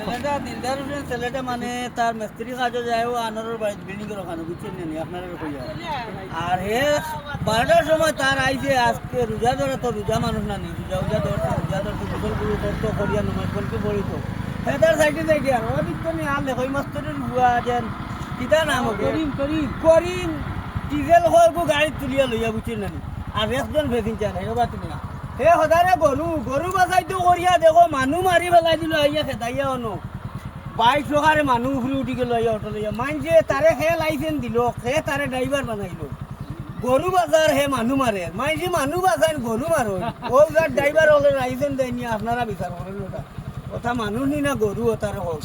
ছেলেটা দিলদার হোসেন ছেলেটা মানে তার মিস্ত্রি কাজও যায় ও আনারোর বাড়ি বিল্ডিং এর ওখানে বুঝছেন নি আপনারা কইয়া আর হে 12টার সময় তার আইছে আজকে রোজা ধরে তো রোজা মানুষ না নি রোজা ধরতে গোসল গুলো করতো করিয়া নমাজ করতে পড়িতো হেদার সাইডে যাই আর অধিক তো নি আর লেখই মাস্টারের বুয়া যেন কিতা নাম করিম করিম করিম ডিজেল হয় গো গাড়ি তুলিয়া লইয়া বুঝছেন না আর একজন ভেসিন চান হেবা তুমি না হে সদারে গরু বাজাইতো করিয়া দেখো মানুহ মারি পেলাই দিল আইয়া খেদাইয়া অনো 22 টাকারে মানুহ উফরি উঠি গেল আইয়া অটো লইয়া মানছে তারে হে লাইসেন্স দিল হে তারে ড্রাইভার বানাইলো গরু বাজার হে মানুহ মারে মানছে মানুহ বাজার গরু মারো ও যার ড্রাইভার হলে লাইসেন্স দেয়নি আপনারা বিচার করেন ওটা কথা মানুষ নি না গরু ও তারে হোক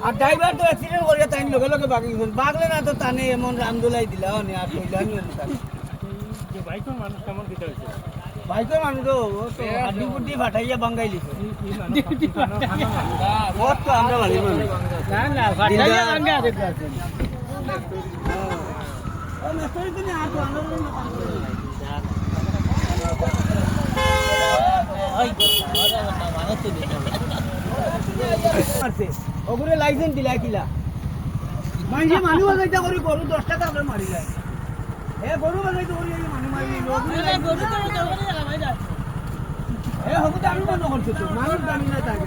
আর ড্রাইভার তো অ্যাক্সিডেন্ট করিয়া তাই লগে লগে বাগি গেছেন বাগলে না তো টানে এমন রামদোলাই দিলা নি আর কইলানি বাইকের মানুষ কেমন কিতা হয়েছে বাইকের মানুষ তো হাড্ডি বুড্ডি ফাটাইয়া বাঙ্গাই লিখে বহুত তো আমরা ভালো মানুষ না না ফাটাইয়া ভাঙা দেখতে আছেন ও মেসরি তুমি আর তো আনন্দ মারছে ওগুলো লাইসেন্স দিলা কিলা মানুষ মানুষ বাজাইতা করি গরু 10 টাকা আমরা মারি যায় এ গরু বাজাইতা করি মানুষ মারি গরু তো হে হবু আমি মনে করছি তো মানুষ জানি না তাকে